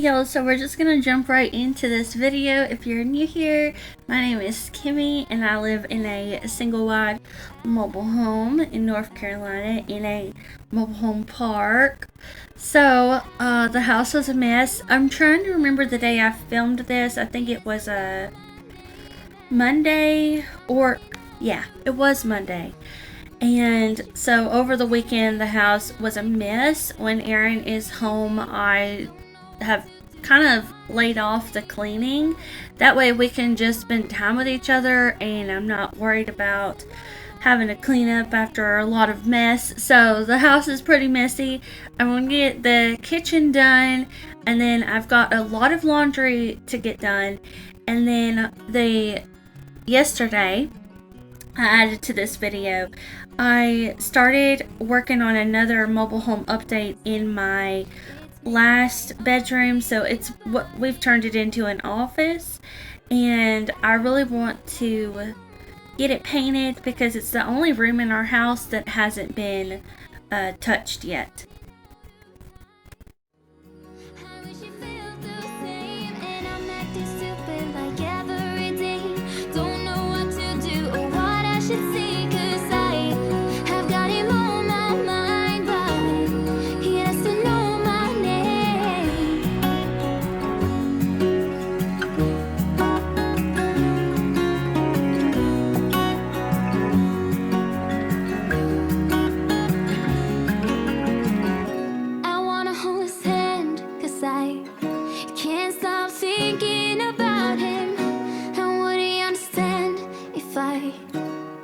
y'all, so we're just gonna jump right into this video. If you're new here, my name is Kimi and I live in a single wide mobile home in North Carolina in a mobile home park. So the house was a mess. I'm trying to remember the day I filmed this. I think it was a Monday, or yeah, it was Monday. And so over the weekend the house was a mess. When Aaron is home, I have kind of laid off the cleaning. That way we can just spend time with each other and I'm not worried about having to clean up after a lot of mess. So the house is pretty messy. I'm going to get the kitchen done, and then I've got a lot of laundry to get done. And then yesterday I added to this video, I started working on another mobile home update in my last bedroom. So it's what we've turned it into an office, and I really want to get it painted because it's the only room in our house that hasn't been touched yet.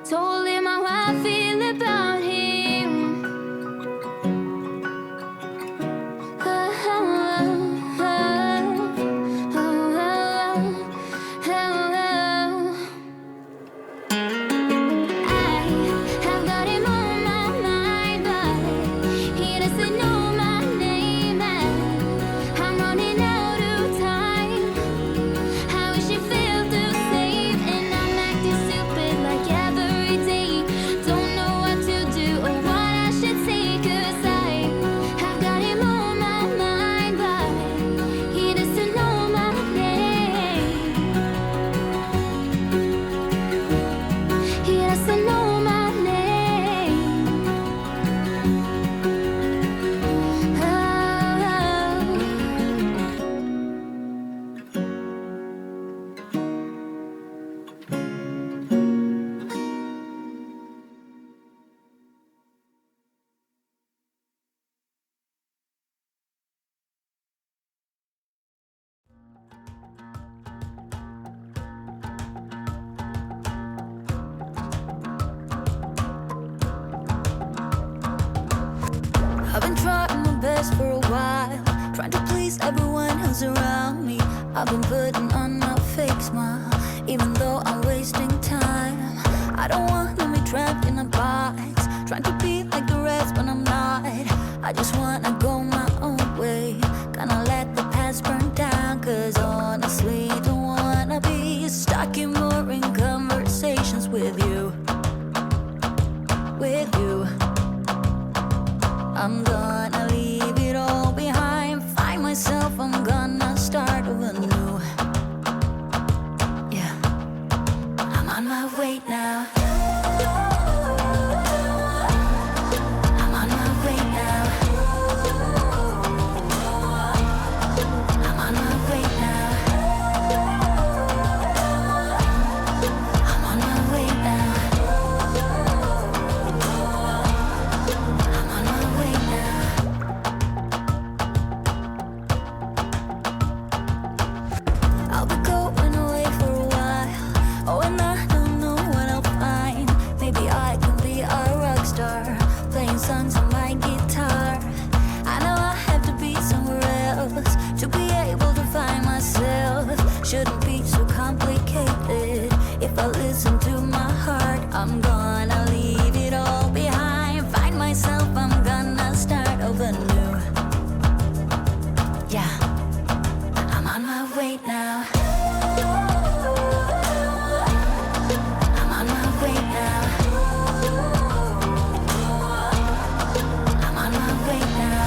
Told him how I feel about him. I have got him on my mind, but he doesn't know my name, and I'm running out of time. I wish he felt the same, and I'm acting stupid like every day. Don't know what to do or what I should say, 'cause I have got him on my mind, but he doesn't know my name. He doesn't know my name. I've been trying my best for a while, trying to please everyone who's around me. I've been putting on a fake smile, even though I'm wasting time. I don't want to be trapped in a box, trying to be like the rest but I'm not. I just wanna go my own way, gonna let the past burn down, 'cause honestly don't wanna be stuck in boring conversations with you. I'm gonna leave it all behind, find myself, I'm gonna start over new. Yeah, I'm on my way now. I'm on my way now. I'm on my way now. I'm on my way now. I'll be going away for a while. Oh, and I don't know what I'll find. Maybe I can be a rock star, playing songs on my guitar. I know I have to be somewhere else to be able to find myself. Shouldn't be so complicated. If I listen to my heart, I'm gonna leave it all behind, find myself, I'm gonna start over new. Yeah, I'm on my way now. I'm on my way now. I'm on my way now.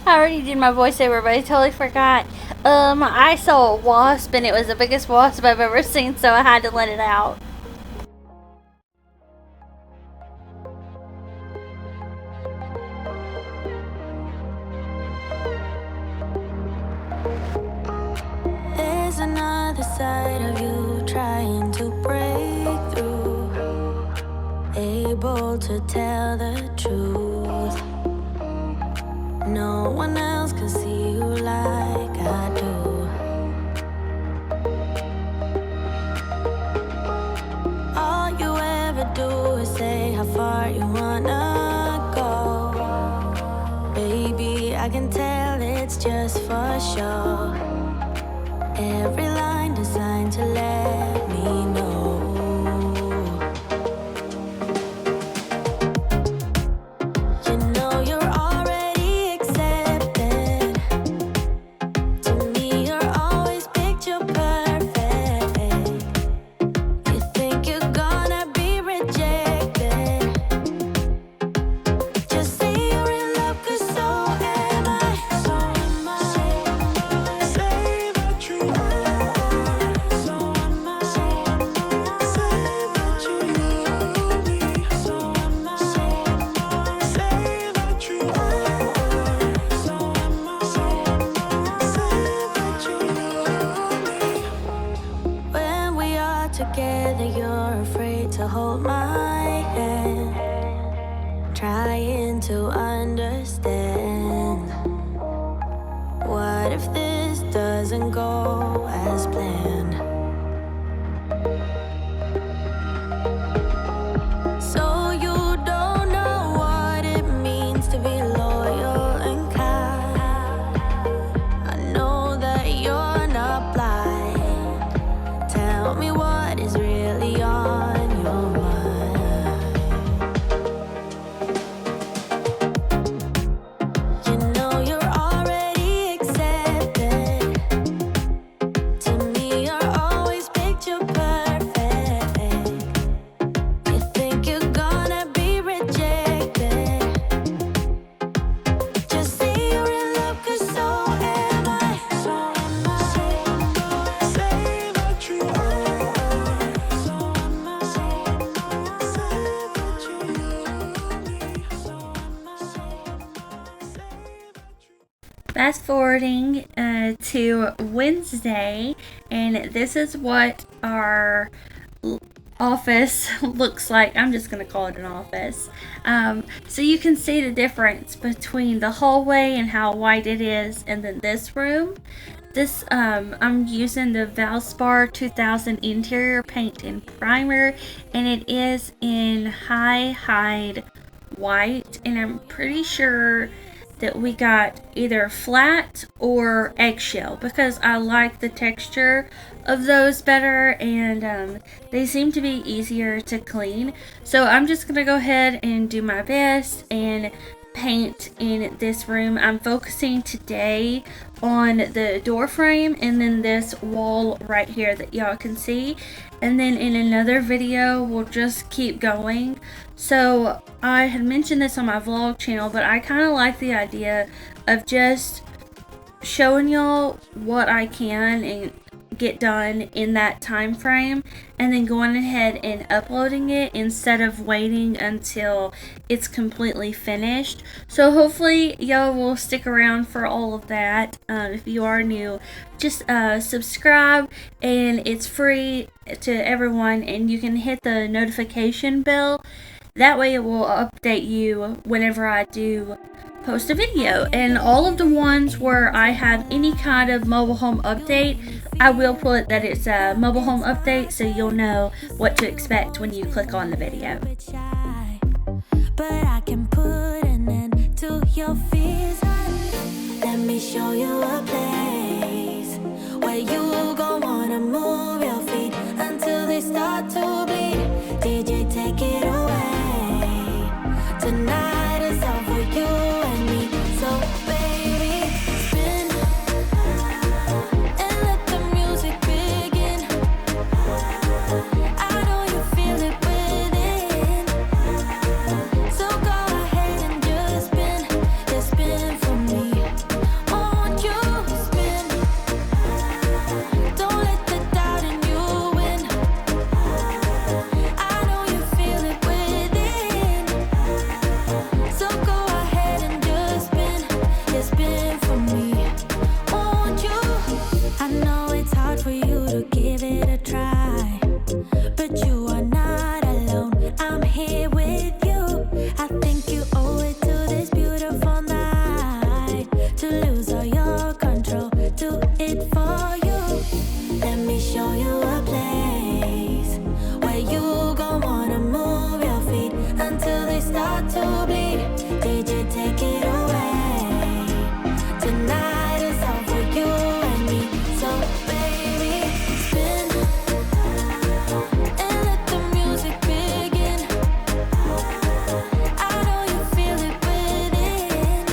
I already did my voiceover, but I totally forgot. I saw a wasp, and it was the biggest wasp I've ever seen, so I had to let it out. There's another side of you trying to break through, able to tell the truth. No one else can see you like I do. All you ever do is say how far you wanna go. Baby, I can tell it's just for show. Every line designed to let me know. You know you're already accepted. To me, you're always picture perfect. You think you're gonna be rejected. Just say you're in love, 'cause so am I. So am I. Say that you are. So am I. Say that you love me. So am I. Say that you are. So am I. Say that you love me. When we are together, you're afraid to hold my hand, trying to understand. What if this doesn't go as planned? So you don't know what it means to be loyal and kind. I know that you're not blind. Tell me what is really on your mind. You know you're already accepted. To me, you're always picture perfect. You think you're gonna be rejected. Just say you're in love, 'cause so am I. So am I. Say that you are. So am I. Say that you love me. So am I. Say that you. Fast forwarding to Wednesday, and this is what our office looks like. I'm just gonna call it an office. So you can see the difference between the hallway and how white it is, and then this room. This I'm using the Valspar 2000 interior paint and primer, and it is in high hide white, and I'm pretty sure that we got either flat or eggshell because I like the texture of those better, and they seem to be easier to clean. So I'm just gonna go ahead and do my best and paint in this room. I'm focusing today on the door frame and then this wall right here that y'all can see, and then in another video we'll just keep going. So I had mentioned this on my vlog channel, but I kind of like the idea of just showing y'all what I can and get done in that time frame, and then going ahead and uploading it instead of waiting until it's completely finished. So hopefully y'all will stick around for all of that. If you are new, just subscribe, and it's free to everyone, and you can hit the notification bell. That way it will update you whenever I do post a video. And all of the ones where I have any kind of mobile home update, I will put that it's a mobile home update, so you'll know what to expect when you click on the video. But I can put an end to your fears. Let me show you a place where you gon' wanna move your feet until they start to bleed. DJ, take it away. Tonight is all for you and me. So baby, spin and let the music begin. I know you feel it within. So go ahead and just spin for me. cry. But you are not alone, I'm here with you. I think you owe it to this beautiful night to lose all your control, do it for you. Let me show you a place where you gon' wanna move your feet until they start to bleed. DJ, take it away. Tonight is all for you and me. So baby, spin and let the music begin. I know you feel it within.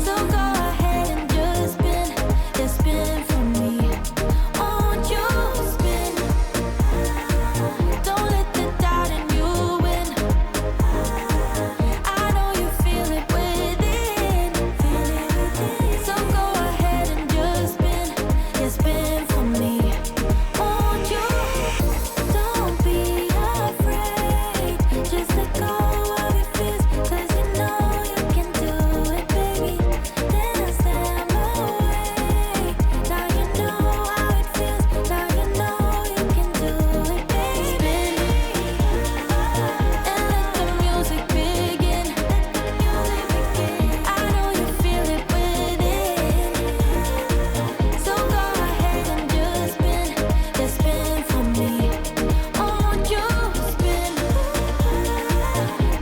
So go ahead and just spin. Just spin for me. Won't you spin? Don't let the doubt in you win. I know you feel it within. So go ahead and just spin. Just spin for me. Won't you? Don't be afraid. Just let go of your fears, 'cause you know you can do it, baby. Dance them away. Now you know how it feels. Now you know you can do it, baby. Spin and let the music begin. I know you feel it within. So go ahead and just spin for me. Won't you spin?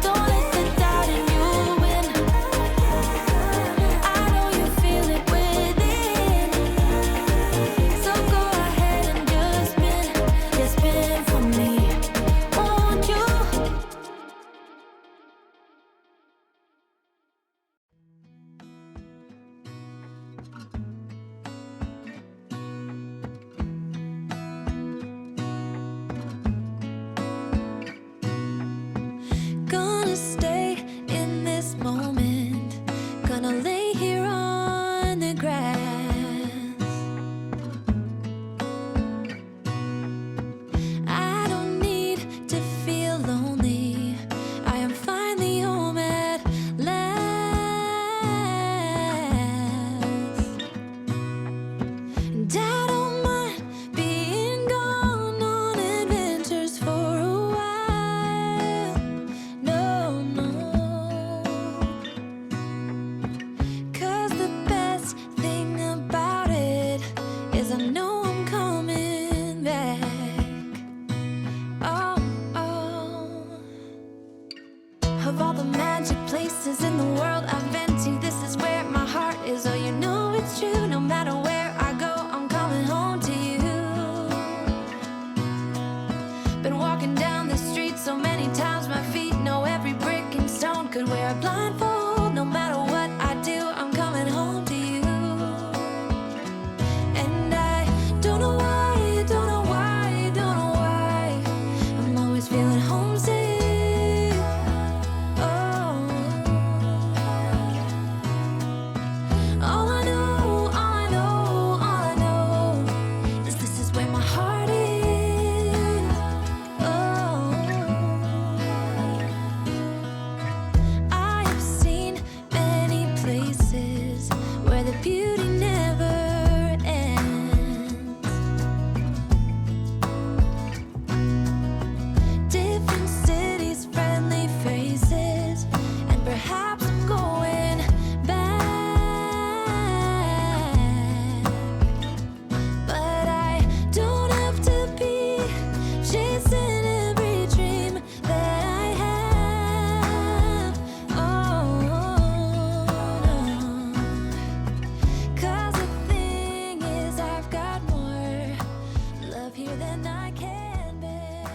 Don't let the doubt in you win. I know you feel it within. So go ahead and just spin for me. Won't you? Gonna stay in this moment. Gonna lay here on the grass. I don't need to feel lonely. I am finally home at last. And I don't mind being gone on adventures for a while. No, no. 'Cause the best thing about it is I know I'm coming back. Oh, oh. Of all the magic places in the world I've been to, this is where my heart is. Oh, you know it's true. No matter where I go, I'm coming home to you. Been walking down the street so many times, my feet know every brick and stone. Could wear a blindfold. No matter what I do, I'm coming home to you. And I don't know why, don't know why, don't know why I'm always feeling homesick. Oh, all I know, all I know, all I know is this is where my heart is. Oh, I have seen many places where the beauty never ends. Different cities, friendly faces, and perhaps I'm going back. But I don't have to be chasing every dream that I have. Oh, no. 'Cause the thing is, I've got more love here than I can bear.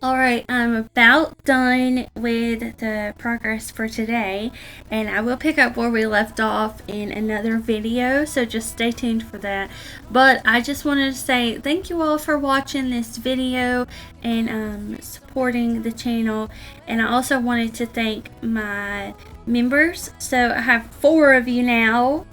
Alright, I'm about done with the progress for today, and I will pick up where we left off in another video, so just stay tuned for that. But I just wanted to say thank you all for watching this video and supporting the channel, and I also wanted to thank my members. So I have 4 of you now.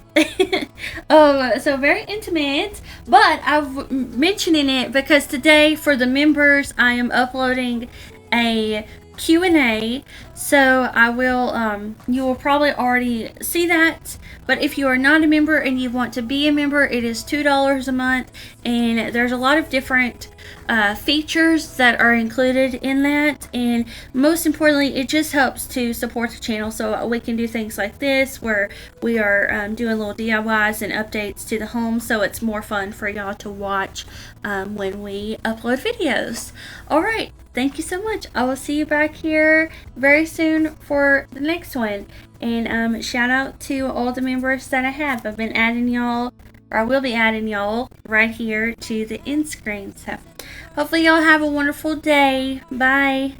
So very intimate, but I'm mentioning it because today for the members I am uploading a Q&A. So I will, you will probably already see that. But if you are not a member and you want to be a member, it is $2 a month. And there's a lot of different features that are included in that. And most importantly, it just helps to support the channel. So we can do things like this where we are doing little DIYs and updates to the home. So it's more fun for y'all to watch when we upload videos. Alright. Thank you so much. I will see you back here very soon for the next one. And shout out to all the members that I have. I've been adding y'all, or I will be adding y'all right here to the end screen. So hopefully y'all have a wonderful day. Bye.